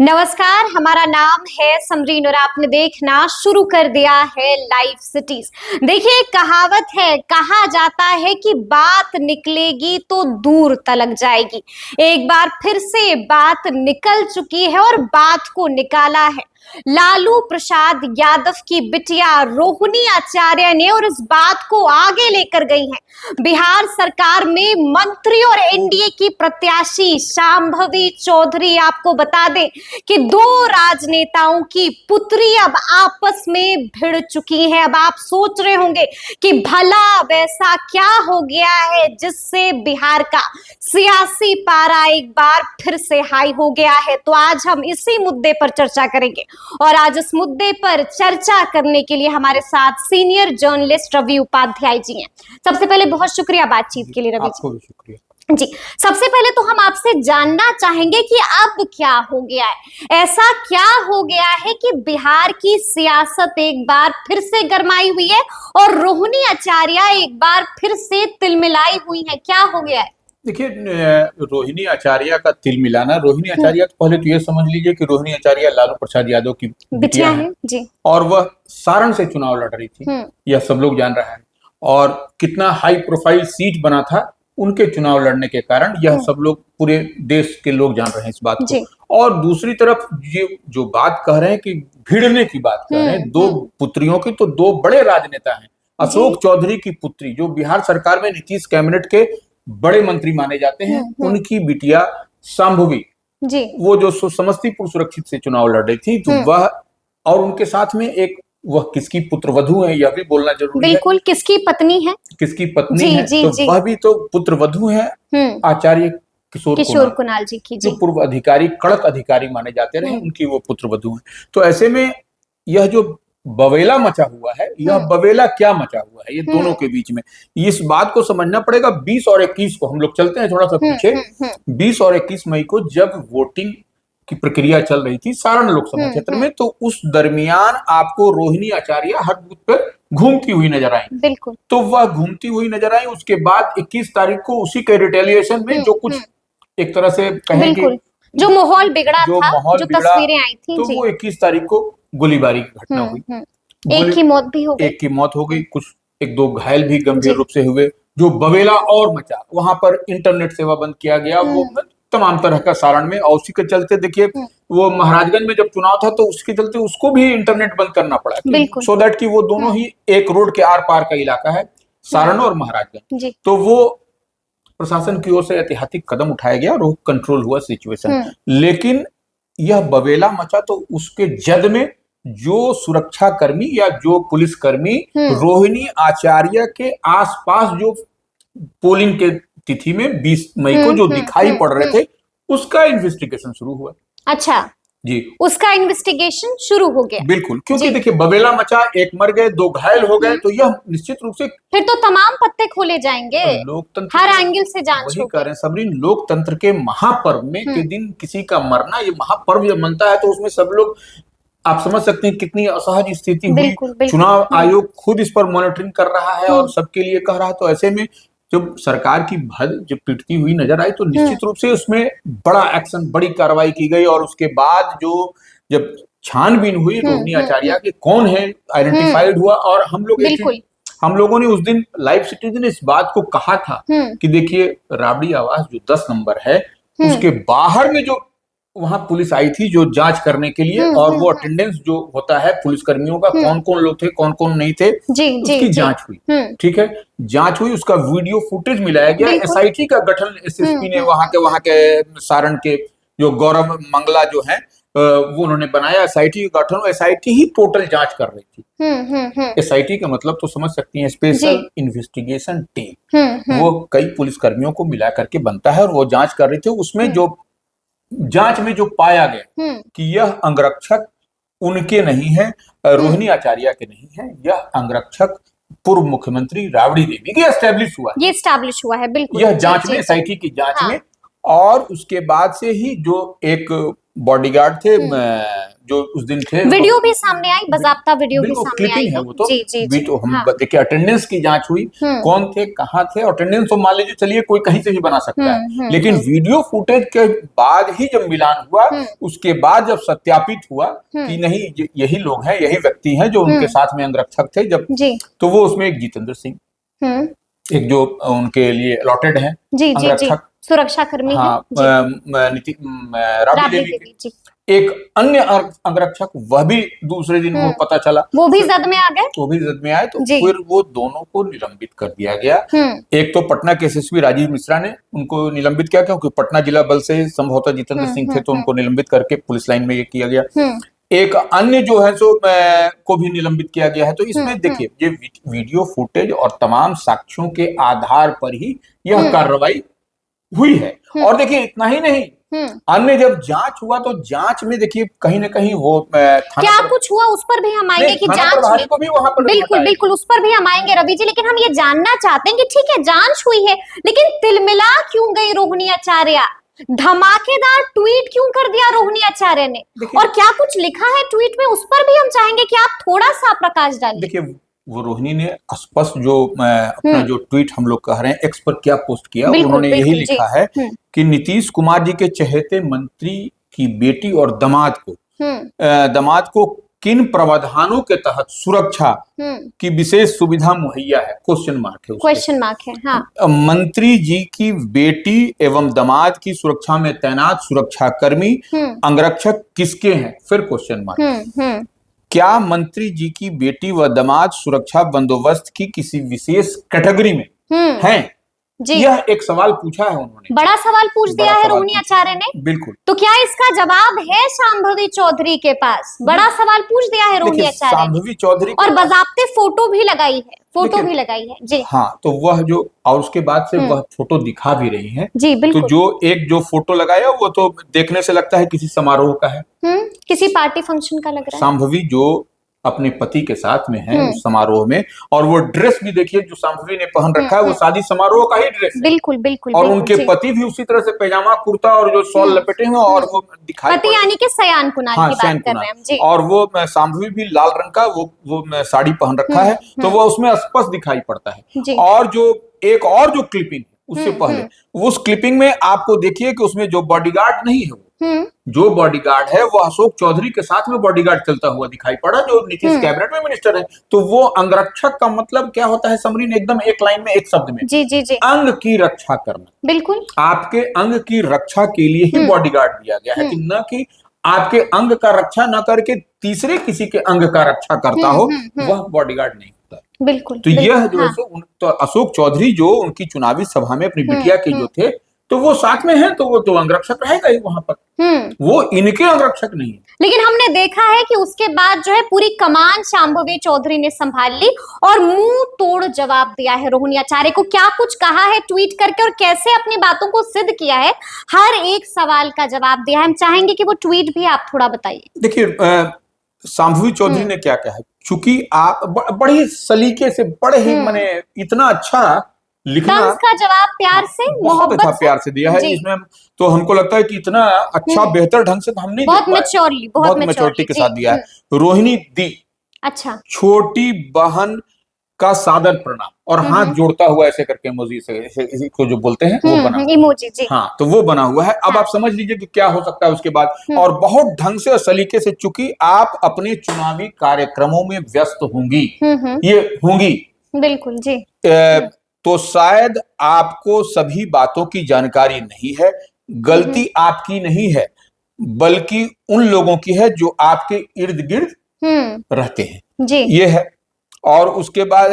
नमस्कार, हमारा नाम है समरीन और आपने देखना शुरू कर दिया है लाइव सिटीज। देखिए, कहावत है, कहा जाता है कि बात निकलेगी तो दूर तलक जाएगी। एक बार फिर से बात निकल चुकी है और बात को निकाला है लालू प्रसाद यादव की बिटिया रोहिणी आचार्य ने और इस बात को आगे लेकर गई हैं। बिहार सरकार में मंत्री और एनडीए की प्रत्याशी शांभवी चौधरी। आपको बता दें कि दो राजनेताओं की पुत्री अब आपस में भिड़ चुकी है। अब आप सोच रहे होंगे कि भला वैसा क्या हो गया है जिससे बिहार का सियासी पारा एक बार फिर से हाई हो गया है। तो आज हम इसी मुद्दे पर चर्चा करेंगे और आज इस मुद्दे पर चर्चा करने के लिए हमारे साथ सीनियर जर्नलिस्ट रवि उपाध्याय जी हैं। सबसे पहले बहुत शुक्रिया बातचीत के लिए रवि जी। आपको भी शुक्रिया जी, सबसे पहले तो हम आपसे जानना चाहेंगे कि अब क्या हो गया है, ऐसा क्या हो गया है कि बिहार की सियासत एक बार फिर से गरमाई हुई है और रोहिणी आचार्य एक बार फिर से तिलमिलाई हुई है। क्या हो गया है? देखिए, रोहिणी आचार्य का तिल मिलाना, रोहिणी आचार्य पहले तो ये समझ लीजिए कि रोहिणी आचार्य लालू प्रसाद यादव की बिटिया है जी। और वह सारण से चुनाव लड़ रही थी, यह सब लोग जान रहा है। और कितना हाई प्रोफाइल सीट बना था उनके चुनाव लड़ने के कारण, यह सब लोग, पूरे देश के लोग जान रहे हैं इस बात को। और दूसरी तरफ ये जो बात कह रहे हैं कि भिड़ने की बात कर रहे हैं, दो पुत्रियों की, तो दो बड़े राजनेता हैं। अशोक चौधरी की पुत्री, जो बिहार सरकार में नीतीश कैबिनेट के बड़े मंत्री माने जाते हैं, उनकी बिटिया शांभवी जी, वो जो समस्तीपुर सुरक्षित से चुनाव लड़ रही थी, तो वह, और उनके साथ में एक, वह किसकी पुत्रवधू है यह भी बोलना जरूरी है। बिल्कुल, किसकी पत्नी है? किसकी पत्नी है, तो वह भी तो पुत्रवधू है आचार्य किशोर कुणाल जी की, जो पूर्व अधिकारी, कड़क अधिकारी माने जाते रहे, उनकी वो पुत्रवधू है। तो ऐसे में यह जो बवेला मचा हुआ है, यह बवेला क्या मचा हुआ है ये दोनों के बीच में, इस बात को समझना पड़ेगा। 20 और 21 को हम लोग चलते हैं थोड़ा सा पीछे। 20 और 21 मई को जब वोटिंग की प्रक्रिया चल रही थी सारण लोकसभा क्षेत्र में, तो उस दरमियान आपको रोहिणी आचार्य हर बूथ पर घूमती हुई नजर आई। बिल्कुल, तो वह घूमती हुई नजर आई। उसके बाद 21 तारीख को उसी के रिटेलिएशन में जो कुछ एक तरह से कहेंगे, जो माहौल बिगड़ा था, जो तस्वीरें आई थी, तो वो 21 तारीख को गोलीबारी की घटना हुई। एक की मौत भी हो गई, एक की मौत हो गई, कुछ एक दो घायल भी गंभीर रूप से हुए। जो बवेला और मचा, वहां पर इंटरनेट सेवा बंद किया गया, वो तमाम तरह का सारण में। और उसी के चलते देखिए, वो महाराजगंज में जब चुनाव था तो उसके चलते उसको भी इंटरनेट बंद करना पड़ा, सो दैट कि वो दोनों ही एक रोड के आर पार का इलाका है, सारण और महाराजगंज। तो वो प्रशासन की ओर से ऐतिहासिक कदम उठाया गया और वो कंट्रोल हुआ सिचुएशन। लेकिन यह बवेला मचा तो उसके जद में जो सुरक्षा कर्मी या जो पुलिसकर्मी रोहिणी आचार्य के आसपास जो पोलिंग के तिथि में 20 मई को जो दिखाई पड़ रहे थे, उसका इन्वेस्टिगेशन शुरू हुआ। अच्छा जी, उसका इन्वेस्टिगेशन शुरू हो गया। बिल्कुल, क्योंकि देखिए बवेला मचा, एक मर गए, दो घायल हो गए, तो यह निश्चित रूप से फिर तो तमाम पत्ते खोले जाएंगे, लोकतंत्र हर एंगल से जांच वही कर रहे हैं सबरीन। लोकतंत्र के महापर्व में के दिन किसी का मरना, ये महापर्व जब मनता है तो उसमें सब लोग, आप समझ सकते हैं कितनी असहज स्थिति हुई। चुनाव आयोग खुद इस पर मॉनिटरिंग कर रहा है और सबके लिए कह रहा है। तो ऐसे में जब सरकार की भद जब पिटती हुई नजर आई, तो निश्चित रूप से उसमें बड़ा एक्शन, बड़ी कार्रवाई की गई। और उसके बाद जो जब छानबीन हुई रोहिणी आचार्य के कौन है आइडेंटिफाइड हुआ। और हम लोगों ने उस दिन लाइव सिटीजन इस बात को कहा था कि देखिए, राबड़ी आवास जो 10 नंबर है, उसके बाहर में जो वहां पुलिस आई थी जो जांच करने के लिए, और वो अटेंडेंस जो होता है पुलिस कर्मियों का, कौन कौन लोग थे, कौन कौन नहीं थे, उसकी जांच हुई। ठीक है, जांच हुई, उसका वीडियो फुटेज मिलाया गया। एसआईटी का गठन एसएसपी ने वहां के सारण के जो गौरव मंगला जो है, वो उन्होंने बनाया एसआईटी का गठन। एसआईटी ही टोटल जांच कर रही थी। एसआईटी का मतलब तो समझ सकती हैं, स्पेशल इन्वेस्टिगेशन टीम। वो कई पुलिसकर्मियों को मिला करके बनता है और वो जांच कर रही थी। उसमें जो जांच में जो पाया गया कि यह अंगरक्षक उनके नहीं है, रोहिणी आचार्य के नहीं है, यह अंगरक्षक पूर्व मुख्यमंत्री राबड़ी देवी के एस्टैब्लिश हुआ है। ये एस्टैब्लिश हुआ है, बिल्कुल, यह जांच में, एसआईटी की जांच में। और उसके बाद से ही जो एक बॉडीगार्ड थे जो उस दिन थे, वीडियो भी सामने आई, बाकायदा वीडियो भी सामने आई है वो तो। जी, हम देखिए अटेंडेंस की जांच हुई, कौन थे, कहाँ थे। अटेंडेंस तो मान लीजिए चलिए कोई कहीं से भी बना सकता है, लेकिन वीडियो फुटेज के बाद ही जब मिलान हुआ, उसके बाद जब सत्यापित हुआ कि नहीं यही लोग हैं, यही व्यक्ति हैं जो उनके साथ में अंगरक्षक थे, जब तो वो उसमें एक जितेंद्र सिंह, एक जो उनके लिए अलॉटेड है अंगरक्षक, सुरक्षा कर्मी, हाँ, राबड़ी देवी, एक अन्य अंगरक्षक, वह भी दूसरे दिन वो पता चला, वो भी जद में आ गए, वो भी जद में आए। तो फिर वो दोनों को निलंबित कर दिया गया। एक तो पटना के एसएसपी राजीव मिश्रा ने उनको निलंबित किया, क्योंकि पटना जिला बल से संभवतः जितेंद्र सिंह थे, तो उनको निलंबित करके पुलिस लाइन में ये किया गया। एक अन्य जो है सो को भी निलंबित किया गया है। तो इसमें देखिए ये वीडियो फुटेज और तमाम साक्ष्यों के आधार पर ही यह कार्रवाई हुई है। और देखिए इतना ही नहीं, अन्य जब जांच हुआ तो जांच में देखिए कहीं ना कहीं वो क्या कुछ हुआ उस पर भी हम आएंगे कि जांच को भी वहां पर बिल्कुल उस पर भी हम आएंगे रवि जी। लेकिन हम ये जानना चाहते हैं कि ठीक है जांच हुई है, लेकिन तिलमिला क्यों गई रोहिणी आचार्य? धमाकेदार ट्वीट क्यों कर दिया रोहिणी आचार्य ने, और क्या कुछ लिखा है ट्वीट में, उस पर भी हम चाहेंगे कि आप थोड़ा सा प्रकाश डालें। देखिए वो रोहिणी ने स्पष्ट जो अपना जो ट्वीट हम लोग कह रहे हैं एक्स पर क्या पोस्ट किया, उन्होंने यही लिखा है कि नीतीश कुमार जी के चहेते मंत्री की बेटी और दामाद को किन प्रावधानों के तहत सुरक्षा की विशेष सुविधा मुहैया है, क्वेश्चन मार्क है। हाँ। मंत्री जी की बेटी एवं दामाद की सुरक्षा में तैनात सुरक्षा कर्मी अंगरक्षक किसके हैं, फिर क्वेश्चन मार्क। क्या मंत्री जी की बेटी व दामाद सुरक्षा बंदोबस्त की किसी विशेष कैटेगरी में हैं? यह एक सवाल पूछा है उन्होंने, बड़ा सवाल पूछ दिया है रोहिणी आचार्य ने। बिल्कुल। तो क्या इसका जवाब है शांभवी चौधरी के पास? बड़ा सवाल पूछ दिया है रोहिणी आचार्य, शांभवी चौधरी, और बाकायदे फोटो भी लगाई है, जी हाँ। तो वह जो, और उसके बाद से वह फोटो दिखा भी रही है जी, बिल्कुल। तो जो फोटो लगाया वो तो देखने से लगता है किसी समारोह का है, किसी पार्टी फंक्शन का लग रहा है। शांभवी जो अपने पति के साथ में है उस समारोह में, और वो ड्रेस भी देखिए जो शांभवी ने पहन रखा है वो शादी समारोह का ही ड्रेस है। बिल्कुल। और उनके पति भी उसी तरह से पैजामा कुर्ता और जो शॉल लपेटे हुए, और वो दिखाई पति यानी कि सयान कुणाल की बात कर रहे हैं जी। और वो शांभवी भी लाल रंग का वो साड़ी पहन रखा है, तो वो उसमें स्पष्ट दिखाई पड़ता है। और जो एक और जो क्लिपिंग उससे पहले, उस क्लिपिंग में आपको देखिए कि उसमें जो बॉडीगार्ड नहीं है, जो बॉडीगार्ड है वो अशोक चौधरी के साथ में बॉडीगार्ड चलता हुआ दिखाई पड़ा, जो नीतीश कैबिनेट में मिनिस्टर है। तो वो अंगरक्षक का मतलब क्या होता है समरीन, एकदम एक लाइन में, एक शब्द में, जी। अंग की रक्षा करना। बिल्कुल। आपके अंग की रक्षा के लिए ही बॉडीगार्ड दिया गया है, कि न कि आपके अंग का रक्षा न करके तीसरे किसी के अंग का रक्षा करता हो, वह बॉडीगार्ड नहीं होता। बिल्कुल। तो यह जो है तो अशोक चौधरी जो उनकी चुनावी सभा में अपनी बिटिया के जो थे, तो वो साथ में है, तो वो तो अंगरक्षक रहेगा ही वहां पर, वो इनके अंगरक्षक नहीं है। लेकिन हमने देखा है कि उसके बाद जो है पूरी कमान शांभवी चौधरी ने संभाल ली और मुंह तोड़ जवाब दिया है रोहिणी आचार्य को। क्या कुछ कहा है ट्वीट करके और कैसे अपनी बातों को सिद्ध किया है, हर एक सवाल का जवाब दिया है। हम चाहेंगे कि वो ट्वीट भी आप थोड़ा बताइए। देखिए शांभवी चौधरी ने क्या कहा, चूंकि आप बड़े सलीके से, बड़े ही माने इतना अच्छा लिखना का जवाब प्यार से, बहुत अच्छा प्यार से दिया है। इसमें तो हमको लगता है कि इतना अच्छा बेहतर ढंग से हम नहीं, बहुत मैच्योरिटी के साथ दिया है। रोहिणी दी, अच्छा, छोटी बहन का सादर प्रणाम, और हाथ जोड़ता हुआ ऐसे करके इमोजी से इसको जो बोलते हैं वो बना इमोजी जी। हाँ, तो वो बना हुआ है। अब आप समझ लीजिए कि क्या हो सकता है उसके बाद, और बहुत ढंग से और सलीके से, चूंकि आप अपने चुनावी कार्यक्रमों में व्यस्त होंगी, ये होंगी बिल्कुल जी, तो शायद आपको सभी बातों की जानकारी नहीं है। गलती आपकी नहीं है, बल्कि उन लोगों की है जो आपके इर्द गिर्द रहते हैं जी, ये है। और उसके बाद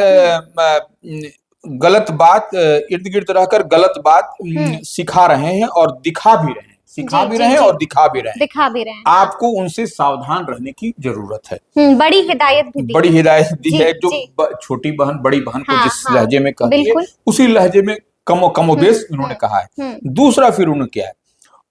गलत बात, इर्द गिर्द रहकर गलत बात सिखा रहे हैं और दिखा भी रहे हैं, और दिखा भी रहे हैं। आपको उनसे सावधान रहने की जरूरत है। बड़ी हिदायत दी है। जो छोटी बहन बड़ी बहन को जिस लहजे में कहती है, उसी लहजे में कमोबेश उन्होंने कहा है। दूसरा फिर उन्होंने क्या है,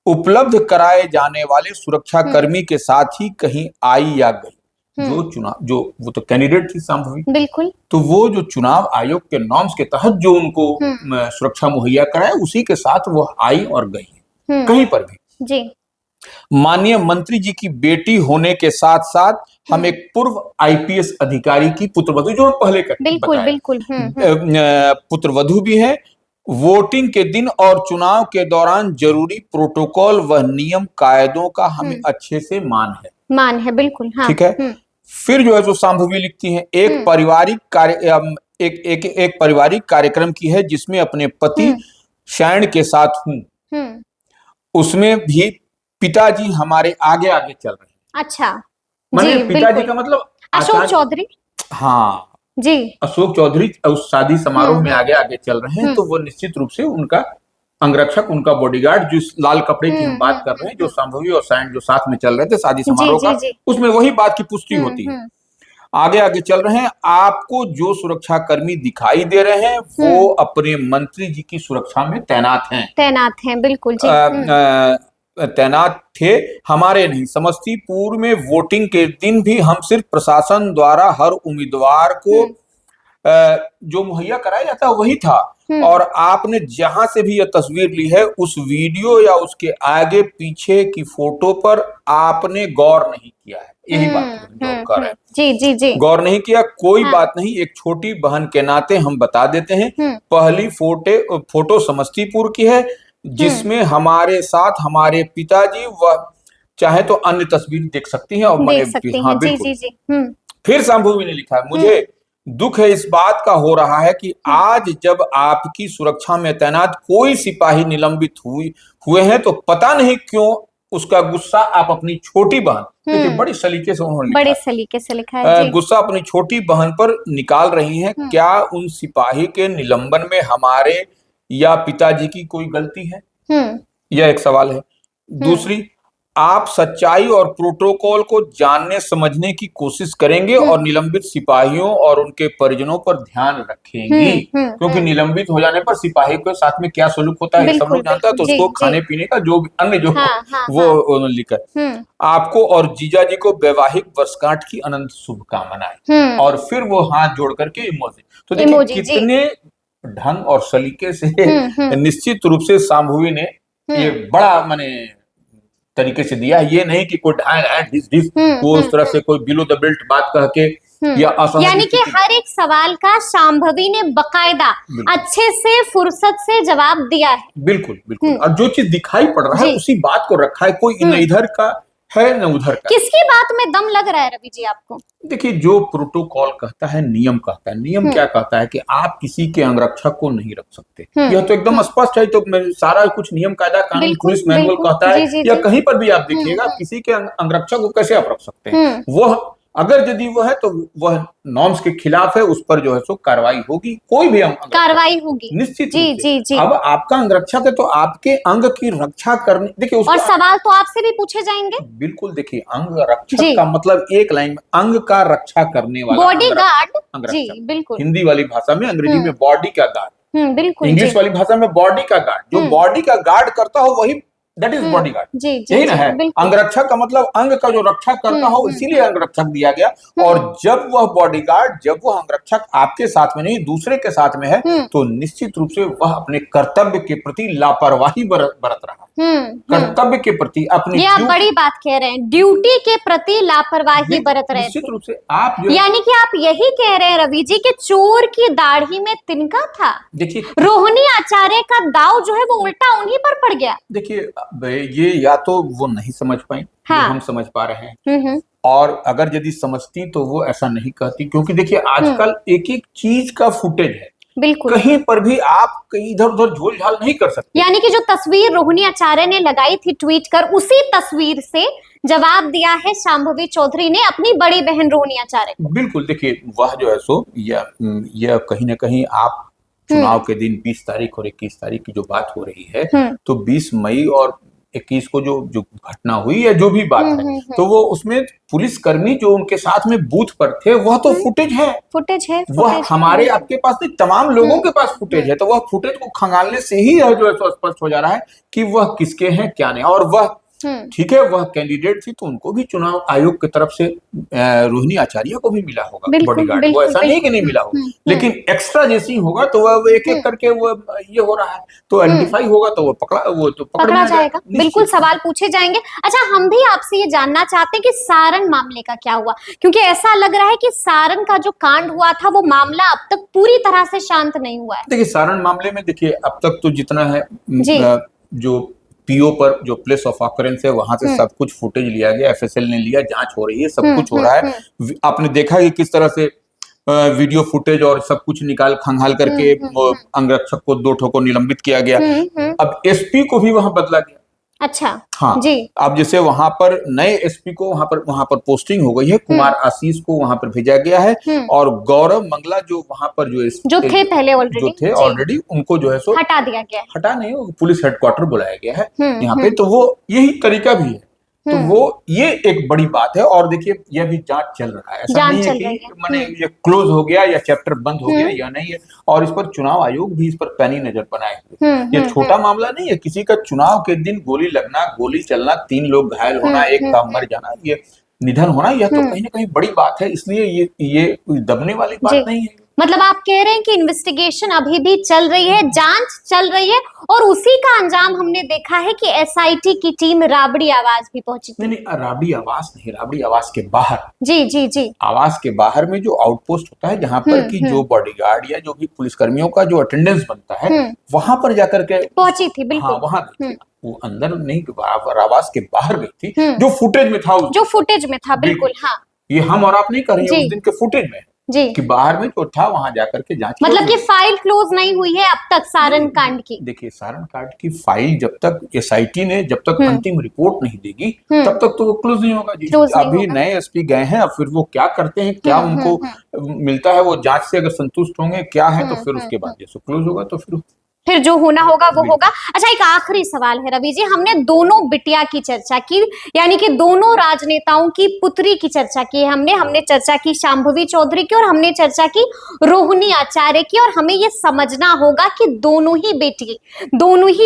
उपलब्ध कराए जाने वाले सुरक्षा कर्मी के साथ ही कहीं आई या गई, जो चुनाव, जो वो तो कैंडिडेट थी शांभवी, बिल्कुल, तो वो जो चुनाव आयोग के नॉर्म्स के तहत जो उनको सुरक्षा मुहैया कराए, उसी के साथ वो आई और गई, कहीं पर भी जी। माननीय मंत्री जी की बेटी होने के साथ साथ हम एक पूर्व आईपीएस अधिकारी की पुत्रवधू, जो हम पहले बिल्कुल बिल्कुल पुत्रवधू भी है। वोटिंग के दिन और चुनाव के दौरान जरूरी प्रोटोकॉल व नियम कायदों का हमें अच्छे से मान है। बिल्कुल, हाँ। ठीक है। फिर जो है जो शांभवी लिखती हैं, एक पारिवारिक कार्यक्रम की है जिसमें अपने पति शैन के साथ हूँ। उसमें भी पिताजी हमारे आगे आगे चल रहे हैं। अच्छा, माने पिताजी का मतलब अशोक चौधरी। हाँ जी, अशोक चौधरी उस शादी समारोह में आगे आगे चल रहे हैं, तो वो निश्चित रूप से उनका अंगरक्षक, उनका बॉडीगार्ड, जो लाल कपड़े की हम बात कर रहे हैं, जो शांभवी और सैंड जो साथ में चल रहे थे शादी समारोह का, उसमें वही बात की पुष्टि होती है। आगे आगे चल रहे हैं। आपको जो सुरक्षा कर्मी दिखाई दे रहे हैं वो अपने मंत्री जी की सुरक्षा में तैनात हैं। बिल्कुल जी। तैनात थे, हमारे नहीं। समस्तीपुर में वोटिंग के दिन भी हम सिर्फ प्रशासन द्वारा हर उम्मीदवार को जो मुहैया कराया जाता है वही था। और आपने जहां से भी यह तस्वीर ली है, उस वीडियो या उसके आगे पीछे की फोटो पर आपने गौर नहीं किया है। यही बात जो कर रहे हैं। जी। गौर नहीं किया, कोई बात नहीं। एक छोटी बहन के नाते हम बता देते हैं। पहली फोटो समस्तीपुर की है, जिसमें हमारे साथ हमारे पिताजी, वह चाहे तो अन्य तस्वीर देख सकती हैं और हाँ बिल्कुल। फिर शांभवी ने लिखा है, मुझे दुख है इस बात का हो रहा है कि आज जब आपकी सुरक्षा में तैनात कोई सिपाही निलंबित हुए हैं तो पता नहीं क्यों उसका गुस्सा आप अपनी छोटी बहन, देखिए बड़ी सलीके से उन्होंने बड़े सलीके से लिखा है, गुस्सा अपनी छोटी बहन पर निकाल रही हैं। क्या उन सिपाही के निलंबन में हमारे या पिताजी की कोई गलती है? यह एक सवाल है। दूसरी, आप सच्चाई और प्रोटोकॉल को जानने समझने की कोशिश करेंगे और निलंबित सिपाहियों और उनके परिजनों पर ध्यान रखेंगी, क्योंकि निलंबित हो जाने पर सिपाही के साथ में क्या सलूक होता है सब लोग जानता है। तो उसको खाने पीने का जो अन्य जो वो लिखा, आपको और जीजा जी को वैवाहिक वर्षगांठ की अनंत शुभकामनाएं। और फिर वो हाथ जोड़ करके इमोजी। तो देखिए कितने ढंग और सलीके से निश्चित रूप से शांभवी ने ये बड़ा माने तरीके से दिया है। ये नहीं कि कोई वो उस तरह से कोई बिलो द बेल्ट बात कह के या यानी कि हर एक सवाल का शांभवी ने बकायदा अच्छे से फुर्सत से जवाब दिया है। बिल्कुल। और जो चीज दिखाई पड़ रहा है उसी बात को रखा है, कोई न इधर का है न उधर का। किसकी बात में दम लग रहा है रवि जी आपको? देखिए, जो प्रोटोकॉल कहता है, नियम कहता है, नियम क्या कहता है कि आप किसी के अंगरक्षक को नहीं रख सकते। यह तो एकदम स्पष्ट है। तो सारा कुछ नियम कायदा कानून पुलिस मैनुअल कहता है, या कहीं पर भी आप देखिएगा किसी के अंगरक्षक को कैसे आप रख सकते हैं। वह अगर यदि वो है तो वह नॉर्म्स के खिलाफ है, उस पर जो है सो कार्रवाई होगी, कोई भी कार्रवाई होगी निश्चित। जी। अब आपका अंगरक्षक है तो आपके अंग की रक्षा करने, देखिए और सवाल तो आपसे भी पूछे जाएंगे। बिल्कुल। देखिए, अंग रक्षक का मतलब एक लाइन में अंग का रक्षा करने वाला बॉडीगार्ड। जी बिल्कुल। हिंदी वाली भाषा में, अंग्रेजी में बॉडी का गार्ड, बिल्कुल। इंग्लिश वाली भाषा में बॉडी का गार्ड। जो बॉडी का गार्ड करता हो वही दैट इज बॉडीगार्ड। यही ना है। अंगरक्षक का मतलब अंग का जो रक्षा करता हो, इसीलिए अंगरक्षक दिया गया। और जब वह बॉडीगार्ड, जब वह अंगरक्षक आपके साथ में नहीं दूसरे के साथ में है, तो निश्चित रूप से वह अपने कर्तव्य के प्रति लापरवाही बरत रहा है। कर्तव्य के प्रति अपनी, ये आप बड़ी बात कह रहे हैं, ड्यूटी के प्रति लापरवाही बरत रहे हैं। निश्चित रूप से आप यानी कि आप यही कह रहे हैं रवि जी कि चोर की दाढ़ी में तिनका था। देखिए, रोहिणी आचार्य का दाव जो है वो उल्टा उन्हीं पर पड़ गया। देखिए, ये या तो वो नहीं समझ पाई, हम समझ पा रहे हैं, और अगर यदि समझती तो वो ऐसा नहीं कहती। क्योंकि देखिए, आजकल एक एक चीज का फुटेज है, बिल्कुल कहीं पर भी आप कहीं इधर उधर झोल झाल नहीं कर सकते। यानी कि जो तस्वीर रोहिणी आचार्य ने लगाई थी ट्वीट कर, उसी तस्वीर से जवाब दिया है शांभवी चौधरी ने अपनी बड़ी बहन रोहिणी आचार्य को। बिल्कुल। देखिए, वह जो है सो यह कहीं ना कहीं आप चुनाव के दिन 20 तारीख और 21 तारीख की जो बात हो रही है, तो 20 मई और 21 को जो घटना हुई या जो भी बात है, तो वो उसमें पुलिसकर्मी जो उनके साथ में बूथ पर थे, वह तो फुटेज है। वह हमारे आपके पास नहीं, तमाम लोगों के पास फुटेज है। तो वह फुटेज को खंगालने से ही जो है स्पष्ट हो जा रहा है कि वह किसके हैं क्या नहीं। और वह ठीक है, वह कैंडिडेट थी तो उनको भी चुनाव आयोग की तरफ से रोहिणी आचार्य को भी मिला होगा बॉडीगार्ड, वो ऐसा नहीं कि नहीं मिला होगा, लेकिन एक्स्ट्रा जैसे ही होगा तो वह एक एक करके वो ये हो रहा है, तो आइडेंटिफाई होगा तो वो पकड़ा जाएगा। बिल्कुल सवाल पूछे जाएंगे। अच्छा, हम भी आपसे ये जानना चाहते हैं कि सारण मामले का क्या हुआ, क्योंकि ऐसा लग रहा है कि सारण का जो कांड हुआ था वो मामला अब तक पूरी तरह से शांत नहीं हुआ है। देखिए, सारण मामले में देखिए अब तक तो जितना है जो पीओ पर जो प्लेस ऑफ ऑकरेंस है वहां से सब कुछ फुटेज लिया गया, एफएसएल ने लिया, जांच हो रही है, सब कुछ हो रहा है। आपने देखा कि किस तरह से वीडियो फुटेज और सब कुछ निकाल खंगाल करके अंगरक्षक को 2 ठोको निलंबित किया गया। अब एसपी को भी वहां बदला गया। अच्छा, हाँ जी। अब जैसे वहां पर नए एसपी को वहां पर पोस्टिंग हो गई है, कुमार आशीष को वहां पर भेजा गया है, और गौरव मंगला जो वहां पर जो थे पहले ऑलरेडी उनको जो है सो हटा दिया गया है। हटा नहीं, पुलिस हेडक्वार्टर बुलाया गया है यहाँ पे, तो वो यही तरीका भी है। तो वो ये एक बड़ी बात है। और देखिए, यह भी जांच चल रहा है, ऐसा नहीं है कि माने ये क्लोज हो गया या चैप्टर बंद हो गया या नहीं है। और इस पर चुनाव आयोग भी इस पर पैनी नजर बनाए हुए। ये छोटा मामला नहीं है, किसी का चुनाव के दिन गोली लगना, गोली चलना, 3 लोग घायल होना, एक का मर जाना, ये निधन होना, यह तो कहीं ना कहीं बड़ी बात है। इसलिए ये दबने वाली बात नहीं है। मतलब आप कह रहे हैं कि इन्वेस्टिगेशन अभी भी चल रही है, जांच चल रही है, और उसी का अंजाम हमने देखा है कि एसआईटी की टीम राबड़ी आवास भी पहुंची थी। नहीं, राबड़ी आवास नहीं, राबड़ी आवास के बाहर। जी। आवास के बाहर में जो आउटपोस्ट होता है, जहां पर की जो बॉडीगार्ड या जो भी पुलिसकर्मियों का जो अटेंडेंस बनता है, वहां पर जाकर के पहुंची थी। बिल्कुल, हाँ, वहां वो अंदर नहीं, आवास के बाहर गई थी। जो फुटेज में था, बिल्कुल। हाँ, ये हम और आप नहीं कर रहे हैं, उस दिन के फुटेज में जी, कि बाहर में जो था वहां जाकर के जांच, मतलब कि फाइल क्लोज नहीं हुई है अब तक सारण कांड की। देखिए, सारण कांड की फाइल जब तक एसआईटी ने जब तक अंतिम रिपोर्ट नहीं देगी तब तक तो वो क्लोज नहीं होगा जी। अभी नए एसपी गए हैं, अब फिर वो क्या करते हैं, क्या उनको मिलता है, वो जांच से अगर संतुष्ट होंगे क्या है, तो फिर उसके बाद जैसे क्लोज होगा तो फिर जो होना होगा वो होगा। अच्छा, एक आखिरी सवाल है रवि जी, हमने दोनों बिटिया की चर्चा की, यानी कि दोनों राजनेताओं की पुत्री की चर्चा की। हमने चर्चा की शांभवी चौधरी की और हमने चर्चा की रोहिणी आचार्य की, और हमें ये समझना होगा कि दोनों ही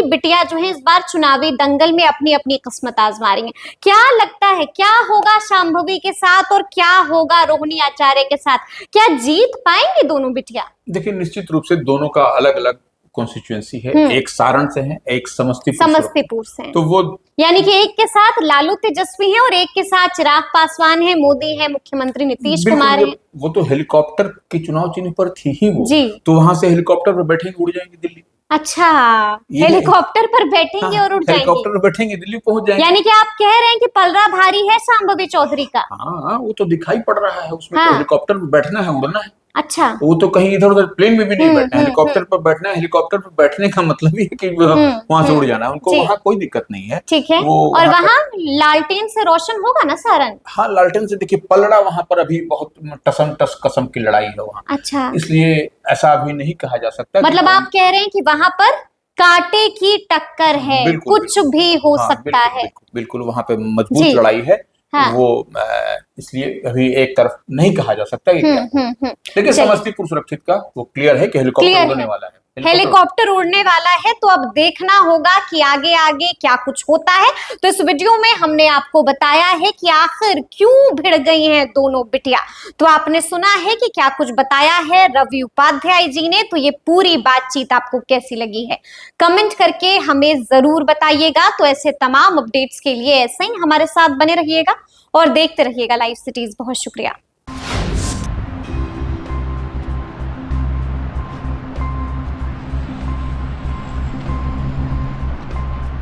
बिटिया जो है इस बार चुनावी दंगल में अपनी अपनी किस्मत आजमा रही हैं। क्या लगता है, क्या होगा शांभवी के साथ और क्या होगा रोहिणी आचार्य के साथ? क्या जीत पाएंगे दोनों बिटिया? देखिए, निश्चित रूप से दोनों का अलग अलग कॉन्स्टिट्यूएंसी है, एक सारण से है, एक समस्तीपुर से है। तो वो यानी कि एक के साथ लालू तेजस्वी है और एक के साथ चिराग पासवान है, मोदी है, मुख्यमंत्री नीतीश कुमार है। वो तो हेलीकॉप्टर के चुनाव चिन्ह पर थी ही वो जी। तो वहां से हेलीकॉप्टर पर बैठेंगे, उड़ जाएंगे दिल्ली। अच्छा, हेलीकॉप्टर पर बैठेंगे और उड़ जाएंगे, हेलीकॉप्टर पर बैठेंगे, दिल्ली पहुंच जाएंगे। यानी कि आप कह रहे हैं कि पलड़ा भारी है शांभवी चौधरी का। हाँ, वो तो दिखाई पड़ रहा है उसमें। तो हेलीकॉप्टर पर बैठना है, उड़ना है। अच्छा, वो तो कहीं इधर उधर प्लेन में भी नहीं बैठना, हेलीकॉप्टर पर बैठना है। हेलीकॉप्टर पर बैठने का मतलब ही है कि वहां से उड़ जाना है, उनको वहां कोई दिक्कत नहीं है। ठीक है। और वहां लालटेन से रोशन होगा ना सारण? हाँ, लालटेन से। देखिए, पलड़ा वहां पर अभी बहुत टसम टस कसम की लड़ाई है वहां। अच्छा, इसलिए ऐसा अभी नहीं कहा जा सकता। मतलब आप कह रहे हैं कि वहां पर कांटे की टक्कर है, कुछ भी हो सकता है। बिल्कुल, वहां पे मजबूत लड़ाई है। हाँ। वो इसलिए अभी एक तरफ नहीं कहा जा सकता कि क्या। लेकिन समस्तीपुर सुरक्षित का वो क्लियर है कि हेलीकॉप्टर उड़ने वाला है। हेलीकॉप्टर उड़ने वाला है, तो अब देखना होगा कि आगे आगे क्या कुछ होता है। तो इस वीडियो में हमने आपको बताया है कि आखिर क्यों भिड़ गई हैं दोनों बिटिया। तो आपने सुना है कि क्या कुछ बताया है रवि उपाध्याय जी ने। तो ये पूरी बातचीत आपको कैसी लगी है, कमेंट करके हमें जरूर बताइएगा। तो ऐसे तमाम अपडेट्स के लिए ऐसे ही हमारे साथ बने रहिएगा और देखते रहिएगा लाइव सिटीज। बहुत शुक्रिया।